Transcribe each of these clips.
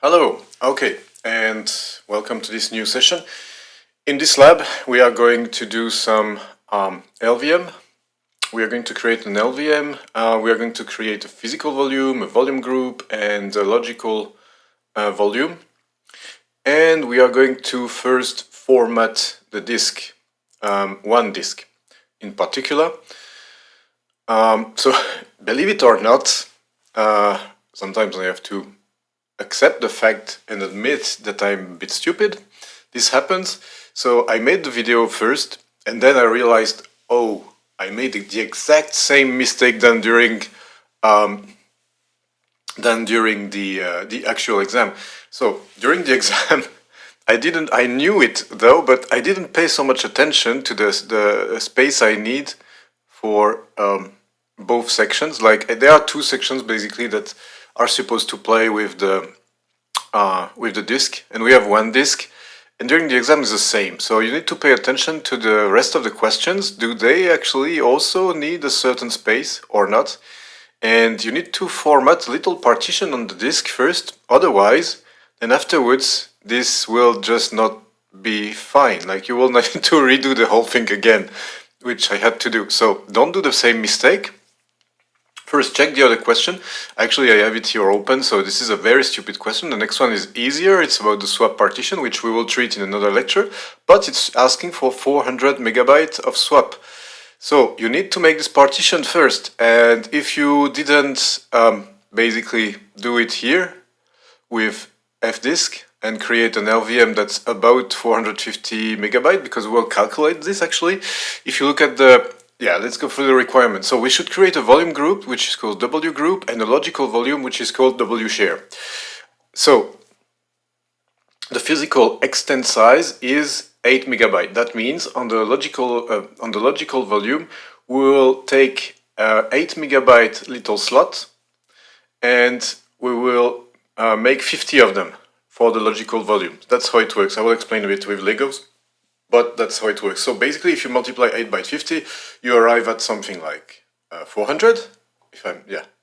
Hello, okay, and welcome to this new session. In this lab, we are going to do some LVM. We are going to create an LVM. We are going to create a physical volume, a volume group, and a logical volume. And we are going to first format the disk, one disk in particular. So, believe it or not, sometimes I have to accept the fact and admit that I'm a bit stupid. This happens. So I made the video first, and then I realized, oh, I made the exact same mistake than during the actual exam. So during the exam, I knew it though, but I didn't pay so much attention to the space I need for both sections. Like there are two sections basically that are supposed to play with the disk, and we have one disk, and during the exam is the same. So you need to pay attention to the rest of the questions. Do they actually also need a certain space or not? And you need to format a little partition on the disk first, otherwise, then afterwards, this will just not be fine. Like you will need to redo the whole thing again, which I had to do. So don't do the same mistake. First, check the other question. Actually, I have it here open, so this is a very stupid question. The next one is easier. It's about the swap partition, which we will treat in another lecture, but it's asking for 400 megabytes of swap. So you need to make this partition first, and if you didn't basically do it here with fdisk and create an LVM that's about 450 megabytes, because we'll calculate this actually. If you look at let's go through the requirements. So we should create a volume group, which is called wgroup, and a logical volume, which is called wshare. So the physical extent size is 8 megabytes. That means on the logical volume, we will take 8 megabyte little slot, and we will make 50 of them for the logical volume. That's how it works. I will explain a bit with Legos, but that's how it works. So basically, if you multiply 8 by 50, you arrive at something like 400.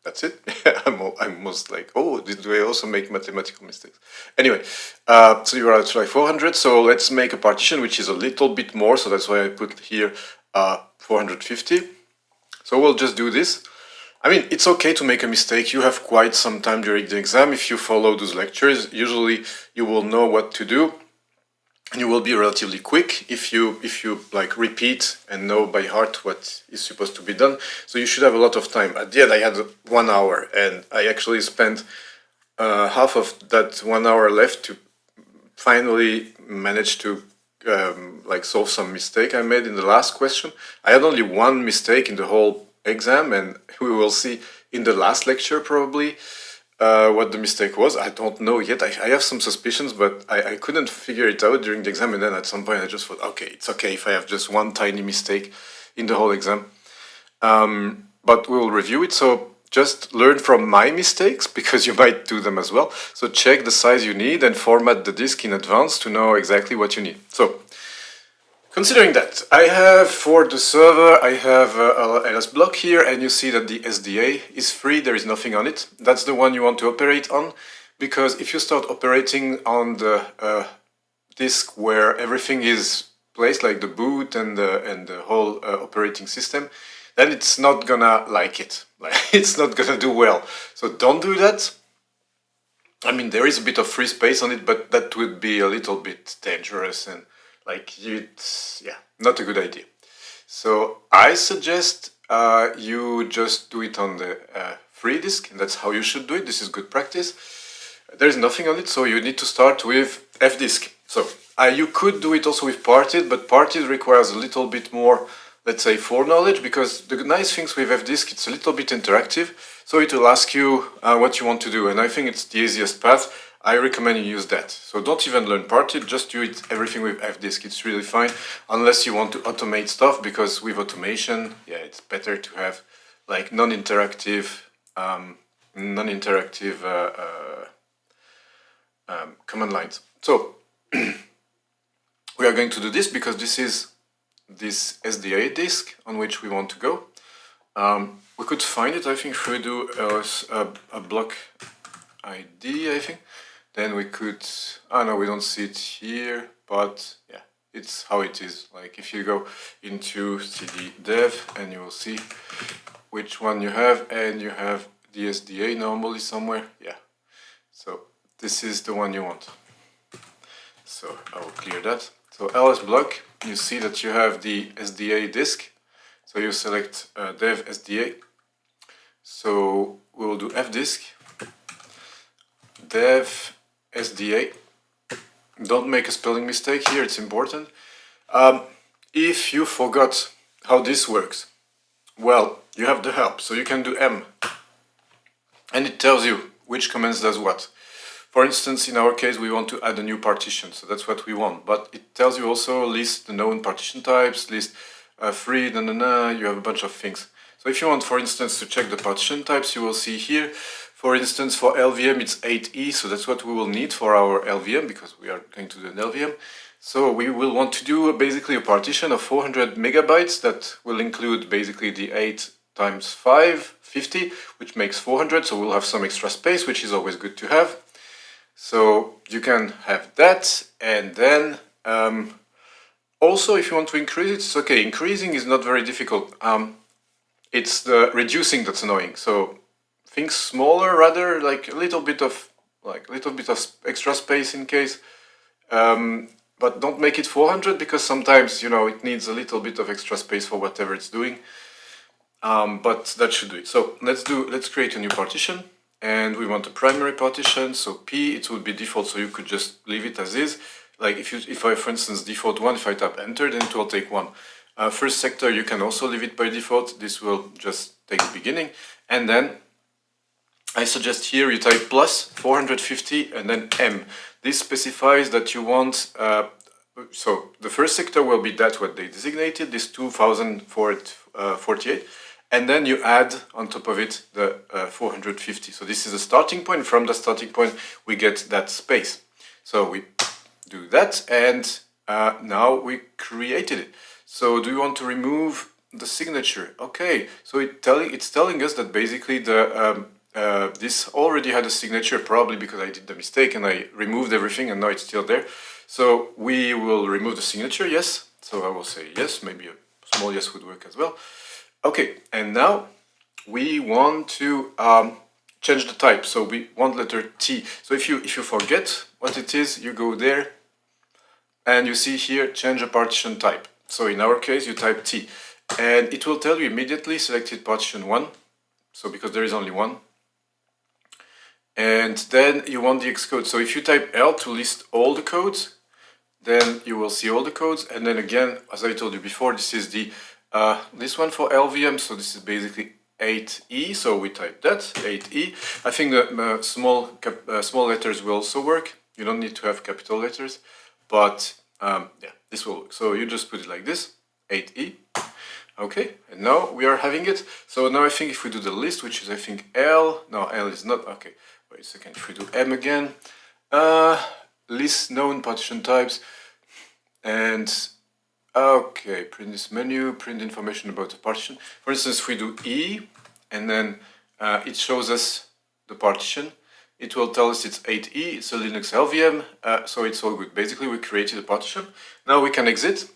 That's it. I'm most like, oh, did I also make mathematical mistakes? Anyway, so you are at like 400. So let's make a partition which is a little bit more. So that's why I put here 450. So we'll just do this. I mean, it's okay to make a mistake. You have quite some time during the exam. If you follow those lectures, usually you will know what to do. And you will be relatively quick if you like repeat and know by heart what is supposed to be done. So you should have a lot of time. At the end, I had 1 hour, and I actually spent half of that 1 hour left to finally manage to solve some mistake I made in the last question. I had only one mistake in the whole exam, and we will see in the last lecture probably what the mistake was. I don't know yet. I have some suspicions, but I couldn't figure it out during the exam, and then at some point I just thought, okay, it's okay if I have just one tiny mistake in the whole exam. But we'll review it, so just learn from my mistakes, because you might do them as well. So check the size you need and format the disk in advance to know exactly what you need. So, considering that, I have for the server, I have a LS block here, and you see that the SDA is free, there is nothing on it. That's the one you want to operate on, because if you start operating on the disk where everything is placed, like the boot and the whole operating system, then it's not gonna like it. It's not gonna do well. So don't do that. I mean, there is a bit of free space on it, but that would be a little bit dangerous and not a good idea. So I suggest you just do it on the free disk, and that's how you should do it. This is good practice. There is nothing on it, so you need to start with fdisk. So you could do it also with parted, but parted requires a little bit more, let's say, foreknowledge, because the nice things with fdisk, it's a little bit interactive, so it will ask you what you want to do, and I think it's the easiest path. I recommend you use that. So don't even learn parted, just do it everything with fdisk. It's really fine, unless you want to automate stuff, because with automation, it's better to have like non-interactive command lines. So we are going to do this because this is this SDA disk on which we want to go. We could find it, I think, if we do a block ID, I think. then we could, oh no, we don't see it here, but yeah, it's how it is. Like if you go into cd dev and you will see which one you have, and you have the SDA normally somewhere, yeah. So this is the one you want. So I will clear that. So ls block, you see that you have the SDA disk. So you select dev SDA. So we will do fdisk dev SDA. Don't make a spelling mistake here, it's important. If you forgot how this works, well, you have the help. So you can do m, and it tells you which commands does what. For instance, in our case, we want to add a new partition, so that's what we want. But it tells you also list the known partition types, list free, you have a bunch of things. So if you want, for instance, to check the partition types, you will see here, for instance, for LVM, it's 8E, so that's what we will need for our LVM, because we are going to do an LVM. So we will want to do basically a partition of 400 megabytes that will include basically the 8 times 5, 50, which makes 400, so we'll have some extra space, which is always good to have. So you can have that, and then also if you want to increase it, it's okay. Increasing is not very difficult. It's the reducing that's annoying. So things smaller, rather, like a little bit of extra space in case. But don't make it 400, because sometimes, you know, it needs a little bit of extra space for whatever it's doing. But that should do it. So let's create a new partition. And we want a primary partition, so P, it would be default, so you could just leave it as is. Like if I, for instance, default 1, if I tap enter, then it will take 1. First sector, you can also leave it by default. This will just take the beginning. And then I suggest here you type plus 450 and then M. This specifies that you want, so the first sector will be that what they designated, this 2048. And then you add on top of it the 450. So this is a starting point. From the starting point, we get that space. So we do that, and now we created it. So do you want to remove the signature? Okay. So it's telling us that basically the this already had a signature, probably because I did the mistake and I removed everything, and now it's still there. So we will remove the signature. Yes. So I will say yes. Maybe a small yes would work as well. Okay, and now we want to change the type. So we want letter T. So if you forget what it is, you go there and you see here change a partition type. So in our case, you type T, and it will tell you immediately selected partition 1. So because there is only one. And then you want the Xcode. So if you type L to list all the codes, then you will see all the codes. And then again, as I told you before, this is the this one for LVM, so this is basically 8E, so we type that, 8E. I think the small letters will also work. You don't need to have capital letters, but yeah, this will work. So you just put it like this, 8E. Okay, and now we are having it. So now I think if we do the list, which is I think L, no, L is not, okay, wait a second, if we do M again, list known partition types, and okay, print this menu, print information about the partition. For instance, if we do E, and then it shows us the partition. It will tell us it's 8E, it's a Linux LVM, so it's all good. Basically, we created a partition. Now we can exit.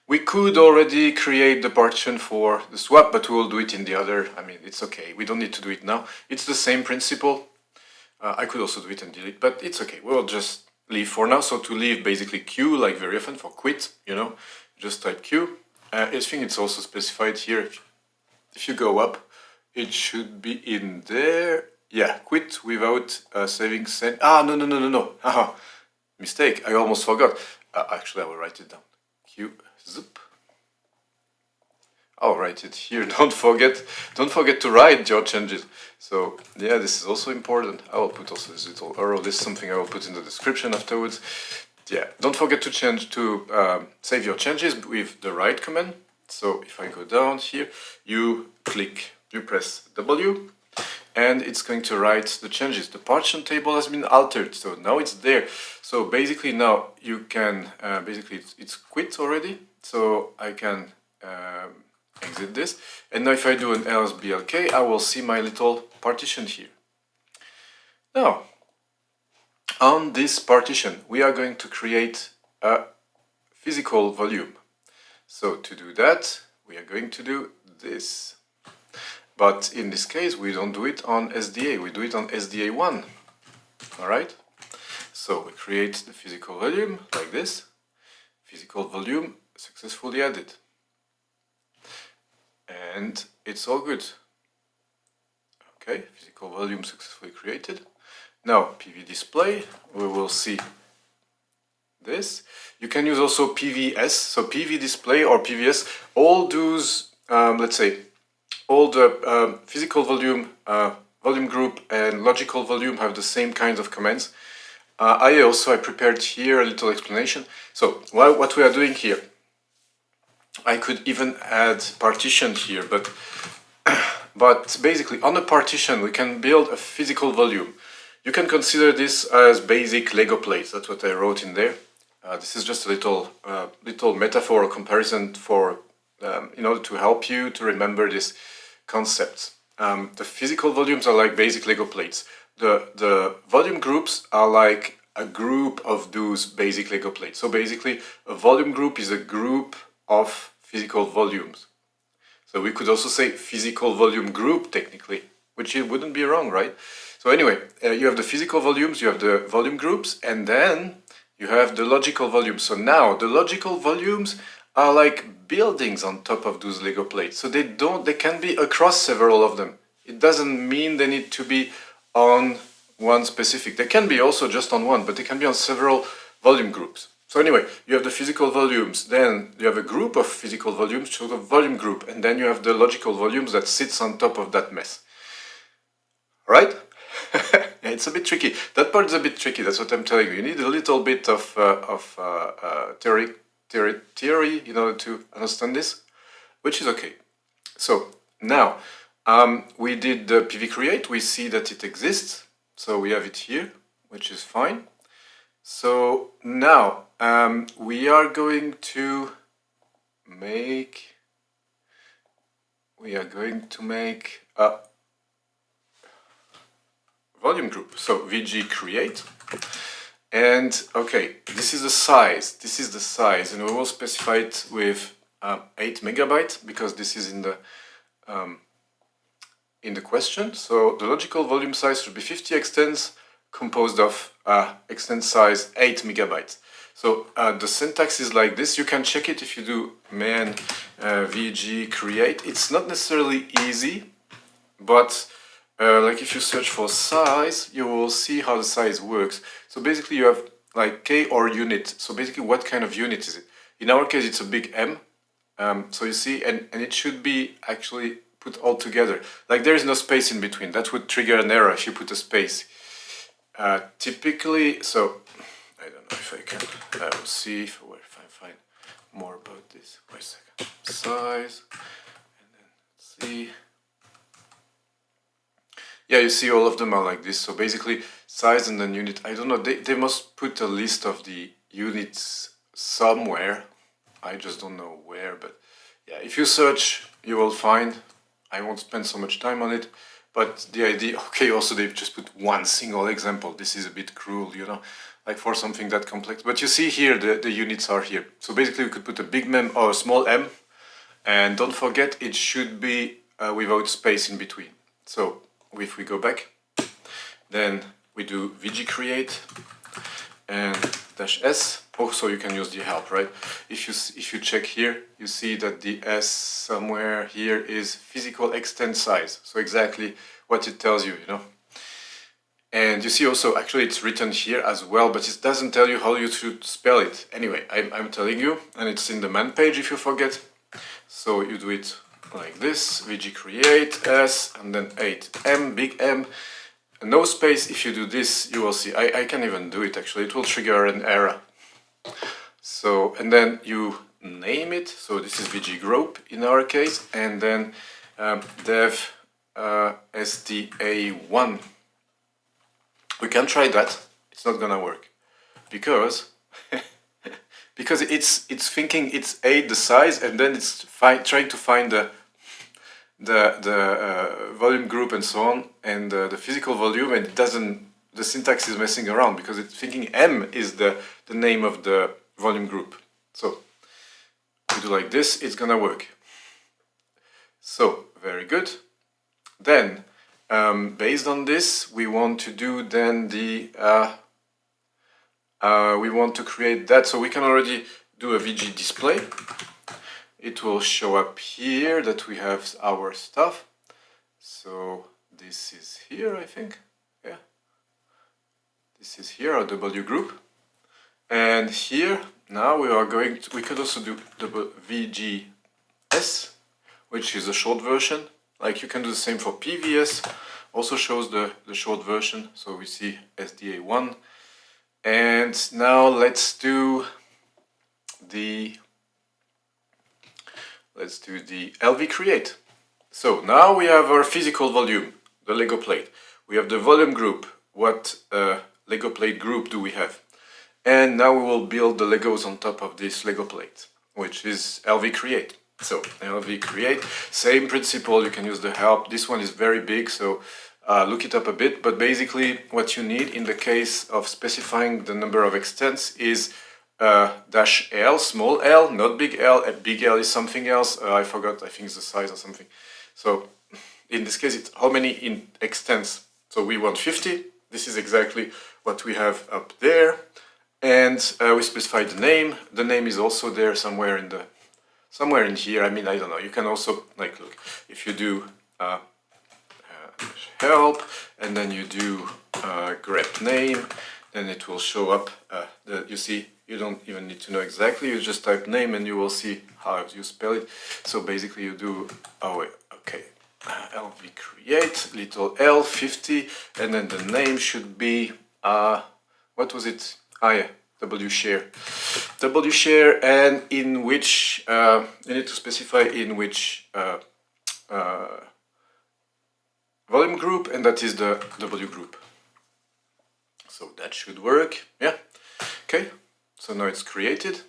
We could already create the partition for the swap, but we will do it in the other. I mean, it's okay. We don't need to do it now. It's the same principle. I could also do it and delete, but it's okay. We'll just leave for now. So to leave, basically Q, like very often for quit, you know. Just type Q. I think it's also specified here. If you go up, it should be in there. Yeah, quit without saving send. No. Haha, mistake. I almost forgot. Actually, I will write it down. Q zip. I'll write it here. Don't forget to write your changes. So yeah, this is also important. I will put also this little arrow. This is something I will put in the description afterwards. Yeah, don't forget to save your changes with the write command. So if I go down here, you press W, and it's going to write the changes. The partition table has been altered, so now it's there. So basically now you can, it's quit already, so I can exit this. And now if I do an lsblk, I will see my little partition here. Now, on this partition, we are going to create a physical volume. So to do that, we are going to do this. But in this case, we don't do it on SDA, we do it on SDA1. All right? So we create the physical volume like this. Physical volume successfully added. And it's all good. Okay, physical volume successfully created. Now, PV display, we will see this. You can use also PVS, so PV display or PVS, all those, let's say, all the physical volume, volume group and logical volume have the same kinds of commands. I prepared here a little explanation. So what we are doing here, I could even add partition here, but basically on a partition we can build a physical volume. You can consider this as basic Lego plates. That's what I wrote in there. This is just a little metaphor or comparison for in order to help you to remember this concept. The physical volumes are like basic Lego plates. The volume groups are like a group of those basic Lego plates. So basically, a volume group is a group of physical volumes. So we could also say physical volume group technically, which it wouldn't be wrong, right? So anyway, you have the physical volumes, you have the volume groups, and then you have the logical volumes. So now the logical volumes are like buildings on top of those Lego plates. So they can be across several of them. It doesn't mean they need to be on one specific. They can be also just on one, but they can be on several volume groups. So anyway, you have the physical volumes, then you have a group of physical volumes, so the volume group, and then you have the logical volumes that sits on top of that mess. Right? It's a bit tricky. That part is a bit tricky, that's what I'm telling you. You need a little bit of theory in order to understand this, which is okay. So now, we did the PV create, we see that it exists, so we have it here, which is fine. So now, we are going to make a volume group. So VG create, and okay, this is the size, and we will specify it with 8 megabytes because this is in the question. So the logical volume size should be 50 extents composed of extent size 8 megabytes. So the syntax is like this. You can check it if you do man vg create. It's not necessarily easy, but like if you search for size, you will see how the size works. So basically you have like K or unit. So basically what kind of unit is it? In our case it's a big M. So you see, and it should be actually put all together. Like there is no space in between. That would trigger an error if you put a space. Typically, so I don't know if I can. I will see if I find more about this. Wait a second. Size, and then let's see. Yeah, you see all of them are like this. So basically, size and then unit. I don't know. They must put a list of the units somewhere. I just don't know where. But yeah, if you search, you will find. I won't spend so much time on it. But the idea, okay, also they've just put one single example. This is a bit cruel, you know, like for something that complex. But you see here, the units are here. So basically we could put a big mem or a small m. And don't forget, it should be without space in between. So if we go back, then we do vg create and -s. Also you can use the help, right? If you check here, you see that the S somewhere here is physical extent size. So exactly what it tells you, you know. And you see also, actually it's written here as well, but it doesn't tell you how you should spell it. Anyway, I'm telling you, and it's in the man page if you forget. So you do it like this, vg create S, and then 8M, big M. No space. If you do this, you will see, I can even do it actually, it will trigger an error. So, and then you name it, so this is VG group in our case, and then dev SDA1. We can try that, it's not gonna work, because it's thinking it's 8 the size, and then it's trying to find the volume group and so on, and the physical volume, and it doesn't the syntax is messing around because it's thinking M is the name of the volume group. So we do like this, it's gonna work. So very good. Then based on this, we want to do then the we want to create that, so we can already do a VG display. It will show up here that we have our stuff. So this is here, I think. Yeah. This is here, our W group. And here, now we are going to, we could also do VGS, which is a short version. Like you can do the same for PVS, also shows the short version. So we see SDA1. And now let's do the LV create. So now we have our physical volume, the Lego plate. We have the volume group. What Lego plate group do we have? And now we will build the Legos on top of this Lego plate, which is LV create. So LV create, same principle, you can use the help. This one is very big, so look it up a bit. But basically what you need in the case of specifying the number of extents is dash L, small l, not big L. A big L is something else. I forgot, I think it's the size or something. So in this case, it's how many extents. So we want 50. This is exactly what we have up there. And we specify the name. The name is also there somewhere in here. I mean, I don't know. You can also, like, look, if you do help and then you do grep name, then it will show up. You see, you don't even need to know exactly. You just type name and you will see how you spell it. So basically you do, oh wait, okay, LV create, little L, 50, and then the name should be, what was it? Ah yeah, wshare. wshare, and in which, you need to specify in which volume group, and that is the W group. So that should work, yeah. Okay, so now it's created.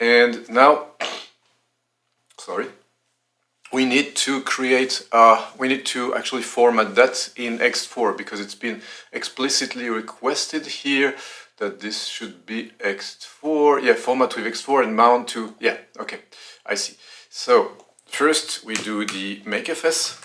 And now, sorry, we need to create, we need to actually format that in X4 because it's been explicitly requested here that this should be X4. Yeah, format with X4 and mount to, yeah, okay, I see. So first we do the makefs.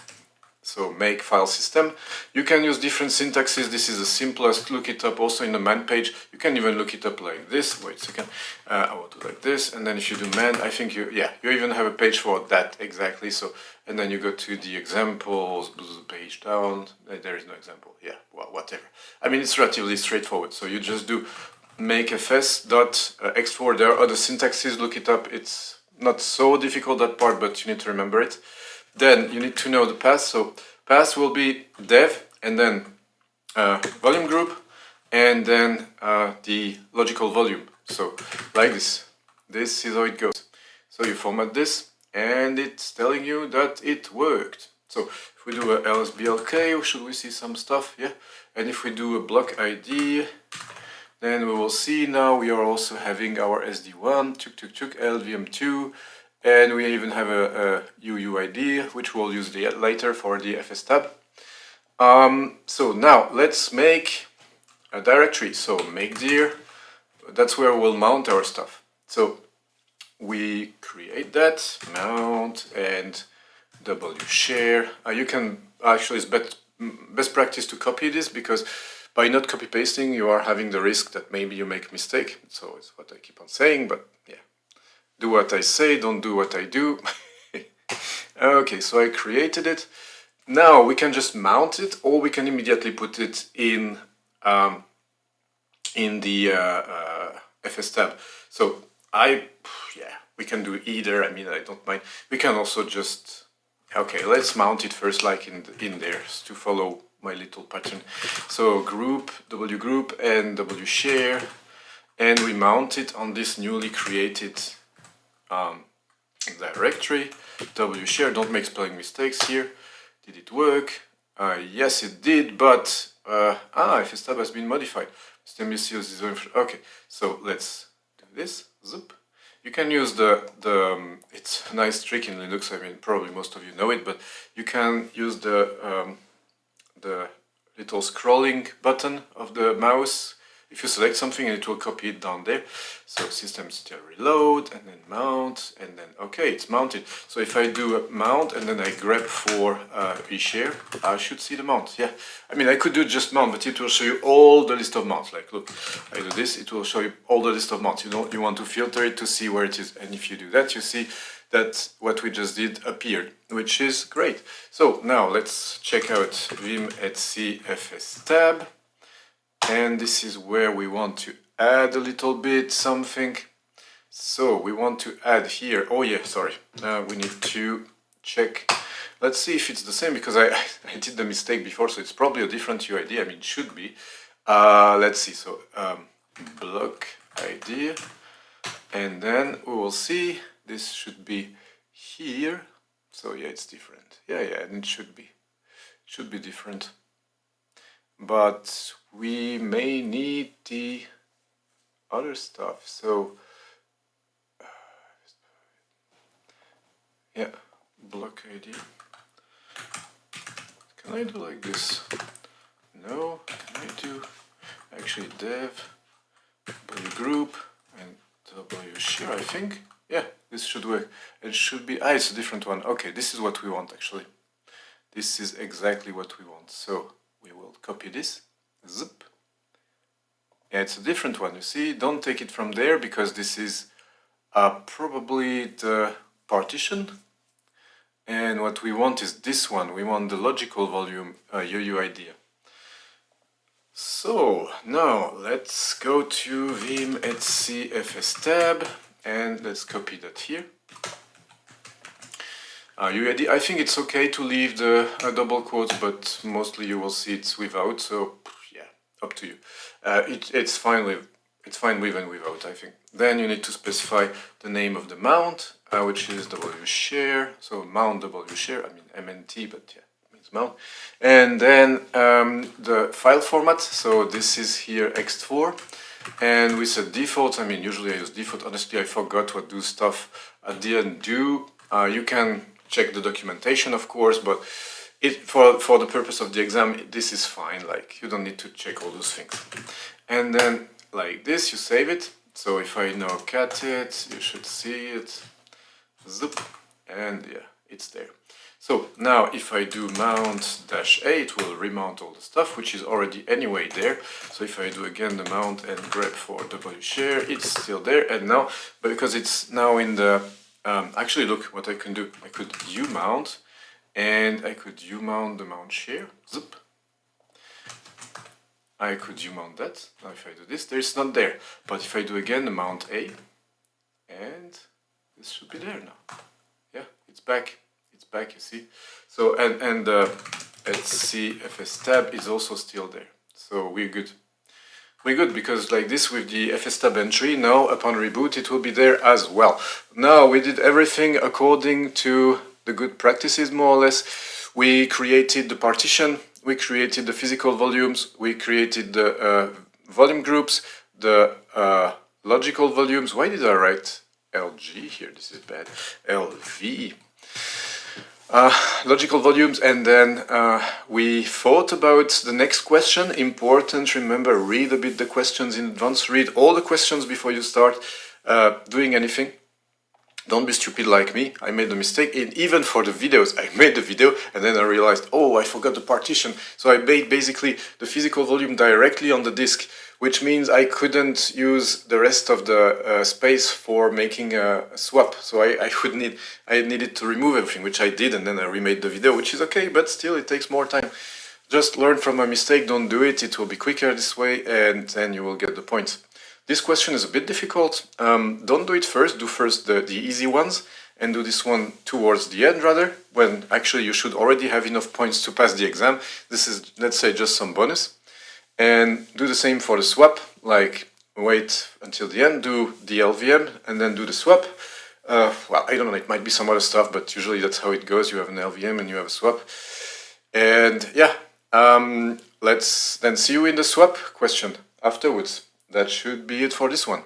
So make file system. You can use different syntaxes. This is the simplest. Look it up also in the man page. You can even look it up like this. Wait a second. I will do like this. And then if you do man, I think you even have a page for that exactly. So, and then you go to the examples, page down. There is no example. Yeah, well, whatever. I mean, it's relatively straightforward. So you just do makefs.x4. There are other syntaxes. Look it up. It's not so difficult, that part, but you need to remember it. Then you need to know the path. So path will be dev and then volume group and then the logical volume. So like this. This is how it goes. So you format this and it's telling you that it worked. So if we do a lsblk, should we see some stuff? Yeah. And if we do a block ID, then we will see now we are also having our SD1, LVM2, and we even have a UUID, which we'll use later for the fstab. So now let's make a directory. So make dir, that's where we'll mount our stuff. So we create that, mount, and wshare. You can actually, it's best practice to copy this because by not copy pasting, you are having the risk that maybe you make a mistake. So it's what I keep on saying, but yeah. Do what I say, don't do what I do. Okay, so I created it. Now we can just mount it, or we can immediately put it in the fstab. So we can do either. I mean, I don't mind. We can also just, okay, let's mount it first, like in there, to follow my little pattern. So group, W group, and wshare, and we mount it on this newly created directory. Wshare, don't make spelling mistakes here. Did it work? Yes, it did, but fstab has been modified. Okay, so let's do this. Zoop. You can use it's a nice trick in Linux. I mean, probably most of you know it, but you can use the little scrolling button of the mouse. If you select something, it will copy it down there. So system.reload, and then mount, and then okay, it's mounted. So if I do a mount and then I grep for wshare, I should see the mount. Yeah, I mean I could do just mount, but it will show you all the list of mounts. Like look, I do this, it will show you all the list of mounts. You want to filter it to see where it is, and if you do that, you see that what we just did appeared, which is great. So now let's check out vim etc fstab. And this is where we want to add a little bit something. So we want to add here, oh yeah, sorry, we need to check. Let's see if it's the same, because I did the mistake before, so it's probably a different UID. I mean, it should be. Let's see, so block ID, and then we will see this should be here. So yeah, it's different. Yeah, and it should be different. But we may need the other stuff, so yeah, block ID. Can I do like this? No, can I do actually dev wgroup and wshare? I think, yeah, this should work. It should be, it's a different one. Okay, this is what we want actually. This is exactly what we want. So we will copy this, zip. Yeah, it's a different one, you see. Don't take it from there, because this is probably the partition. And what we want is this one. We want the logical volume UUID. So now let's go to vim etc fstab and let's copy that here. UID, I think it's okay to leave the double quotes, but mostly you will see it's without, so yeah, up to you. It's fine with and without, I think. Then you need to specify the name of the mount, which is wshare, so mount wshare, I mean MNT, but yeah, it means mount. And then the file format, so this is here ext4, and with a default, I mean usually I use default, honestly I forgot what those stuff at the end do. You can check the documentation, of course, but for the purpose of the exam, this is fine. Like, you don't need to check all those things. And then, like this, you save it. So if I now cat it, you should see it. Zip, and yeah, it's there. So now, if I do mount -a, it will remount all the stuff, which is already anyway there. So if I do again the mount and grep for wshare, it's still there. And now, because it's now in the actually, look what I can do. I could umount, and I could umount the mount share. Zip. I could umount that. Now, if I do this, it's not there. But if I do again the mount A, and this should be there now. Yeah, it's back. It's back. You see. So and let's see, fstab is also still there. So we're good. We're good, because like this with the fstab entry, now upon reboot it will be there as well. Now we did everything according to the good practices, more or less. We created the partition, we created the physical volumes, we created the volume groups, the logical volumes. Why did I write LG here? This is bad. LV. Logical volumes, and then we thought about the next question. Important, remember, read a bit the questions in advance, read all the questions before you start doing anything. Don't be stupid like me. I made a mistake, and even for the videos, I made the video and then I realized, oh, I forgot the partition. So I made basically the physical volume directly on the disk, which means I couldn't use the rest of the space for making a swap. So I needed to remove everything, which I did, and then I remade the video, which is okay, but still it takes more time. Just learn from a mistake, don't do it, it will be quicker this way, and then you will get the points. This question is a bit difficult. Don't do it first, do first the easy ones, and do this one towards the end rather, when actually you should already have enough points to pass the exam. This is, let's say, just some bonus. And do the same for the swap, like wait until the end, do the LVM, and then do the swap. Well, I don't know, it might be some other stuff, but usually that's how it goes. You have an LVM and you have a swap. And yeah, let's then see you in the swap question afterwards. That should be it for this one.